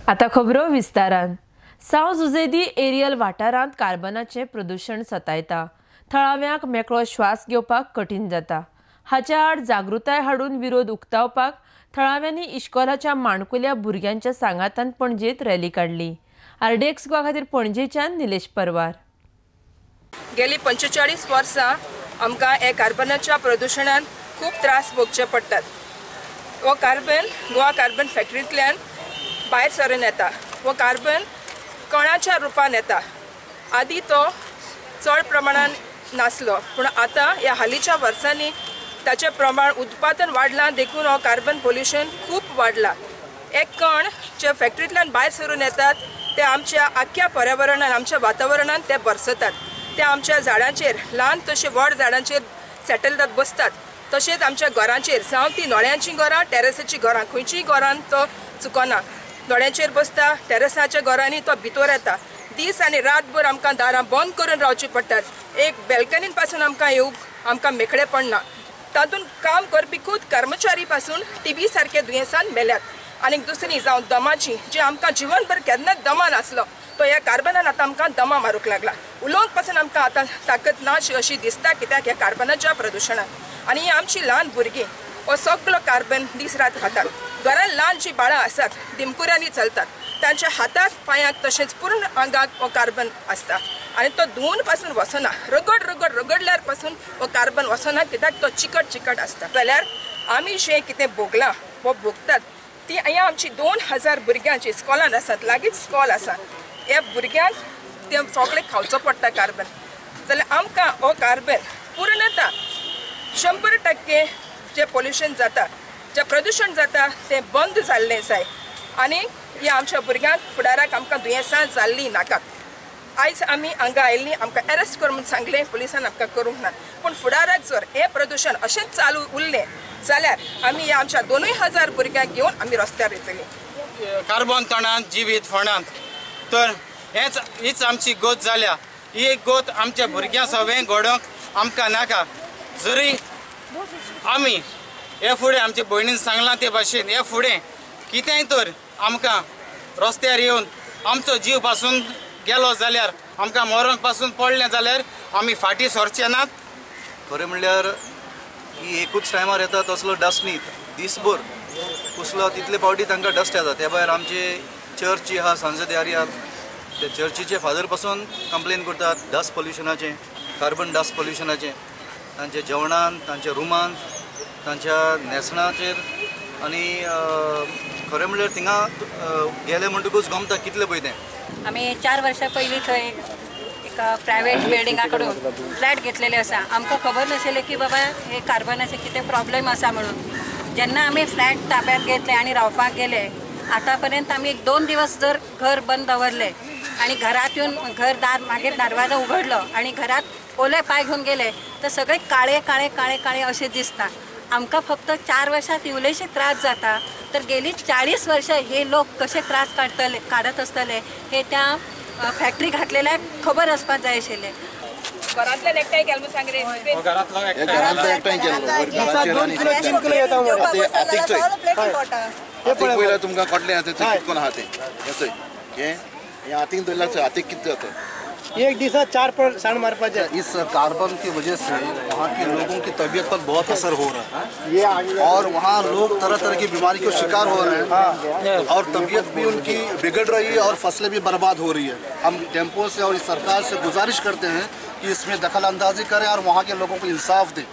आता खबरो विस्तारान। सावज उजेदी एरियल वाठारांत कार्बनाचे प्रदूषण सतायता। थळाव्यांक मेकळो श्वास घेवपाक कठीण जाता। हाच्या आड जागृताय हाडून विरोध उक्तावपाक थळाव्यांनी इश्कोलाच्या माणकुल्या भुरग्यांच्या सांगातान पणजेत रॅली काढली। आरडीएक्स गोवा खातीर पणजेच्यान निलेश परवार। गेली 45 वर्सां आमकां हे कार्बनाच्या प्रदूषणान खूब त्रास भोगचे पडटात। हो कार्बन गोवा कार्बन फॅक्टरींतल्यान भायर सरून येता। हो कार्बन कणाच्या रुपान येता। आदी तो चड प्रमाणान नासलो, पूण आतां ह्या हालींच्या वर्सांनी ताचें प्रमाण उत्पादन वाडलां, देखून हो कार्बन पोल्यूशन खूब वाडला। एक कण जे फॅक्टरींतल्यान भायर सरून येतात ते आमच्या आख्या पर्यावरणान, आमच्या वातावरणान ते भरसतात। ते आमच्या झाडांचेर, ल्हान तशें व्हड झाडांचेर सेटल जात बसतात। तशेंच आमच्या घरांचेर, जावं ती नोळ्यांची घरां, टॅरसाची घरां, खंयचीय घरान तो चुकना। नोळ्यांचेर बसता, टॅरसाच्या घरांनी तो भितर येता। दीस आनी रातभर आमकां दारां बंद करून रावची पडटात। एक बॅल्कनीन पासून आमकां येवंक आमकां मेकळे पडना। तातूंत काम करपी खूब कर्मचारी पासून टीबी सारके दुयेंसान मेल्यात। आनी दुसरी जावं दमाची, जी आमकां जिवनभर केन्नाच दमा नासलो, तो ह्या कार्बनान आतां आमकां दमा मारूंक लागला। उलोवंक पासून आमकां आतां ताकत नाशी अशी दिसता, कित्याक ह्या कार्बनाच्या प्रदूषणान। आनी ही आमची ल्हान भुरगीं हो सगळो कार्बन दीस रात खातात। घरान ल्हान जी बाळां आसात, दिमकुऱ्यांनी चलतात, तांच्या हाताक पांयाक तशेंच पूर्ण आंगाक हो कार्बन आसता। आनी तो धुवन पासून वचना, रगडल्यार पासून हो कार्बन वचना, कित्याक तो चिकट आसता। जाल्यार आमी जें कितें भोगलां वो भोगतात ती અહીંયા आमची 2000 भुरग्यांची स्कॉलान आसात, लागींच स्कॉल आसा। ह्या भुरग्यांक ते सगळें खावचो पडटा कार्बन। जाल्यार आमकां हो कार्बन पूर्णता 100% जे पोल्यूशन जाता, जे प्रदूषण जाता तें बंद जाल्लें जाय। आनी ह्या आमच्या भुरग्यांक फुडाराक आमकां दुयेंसां जाल्लीं नाकात। आयज आमी हांगा आयिल्लीं, आमकां अरेस्ट कर म्हूण सांगलें पुलिसान, आमकां करूंक ना। पूण फुडाराक जर हे प्रदूषण अशेंच चालू उरलें जाल्यार आमी ह्या आमच्या 2000 भुरग्यांक घेवन आमी रस्त्यार येतलीं। कार्बन तणांत जिवीत फोंडांत तर हीच आमची गोत जाल्या। ही गोत आमच्या भुरग्यां सगळें घडोवंक आमकां नाका। जरी आमी हे फुडें आमच्या भयणीन सांगलां ते भाशेन हे फुडें कितेंय तर आमकां रस्त्यार येवन आमचो जीव पासून गेलो जाल्यार, आमकां मरण पासून पडलें जाल्यार आमी फाटीं सरचे नात। खरें म्हणल्यार ही एकूच टायमार येता तसलो डस्ट न्ही, दिसभर कसलो तितले फावटी तांकां डस्ट येता। त्या भायर आमचे चर्च जी आहा सांजद एरिया, ते चर्चीचे फादर पासून कंप्लेन करतात डस्ट पोल्युशनाचें, कार्बन डस्ट पोल्युशनाचें, तांच्या जेवणान, तांच्या रुमान, तांच्या न्हेसणाचेर। आनी खरें म्हणल्यार थिंगा गेले म्हणटकूच गमता कितलें पळय तें। आमी 4 वर्सां पयलीं थंय एक प्रायवेट बिल्डिंगा कडून फ्लॅट घेतलेले आसा। आमकां खबर नाशिल्लें की बाबा हे कार्बनाचे कितें प्रॉब्लेम आसा म्हणून। जेन्ना आमी फ्लॅट ताब्यात घेतले आनी रावपाक गेले, आतां पर्यंत आमी 2 दिवस जर घर बंद दवरले आनी घरात येवन मागीर दरवाजा उगडलो आनी घरात ओले पाय घेवन गेले, तर सगळे काळे अशें दिसता। आमकां फक्त 4 वर्सांत इवलेशे त्रास जाता, तर गेली 40 वर्सां हे लोक कसे त्रास काढत असतले हे त्या फॅक्टरी घातलेल्याक खबर आसपाक जाय आशिल्लें। घरांतल्यान एकठांय केलें म्हूण सांग रे। घरांतलो एकठांय केलो तुमकां कळटलें आतां कितकोन आहा तें। हे हातीक धरल्यार हातीक कितें जाता, एक दिशा 4 साण मारपाचे। इस कार्बन की वजह से वहाँ के लोगों की तबीयत पर बहुत असर हो रहा है और वहाँ लोग तरह तरह की बीमारी के शिकार हो रहे हैं और तबीयत भी उनकी बिगड़ रही है और फसलें भी बर्बाद हो रही है। हम टेम्पो से और इस सरकार से गुजारिश करते हैं कि इसमें दखल अंदाजी करें और वहाँ के लोगों को इंसाफ दें।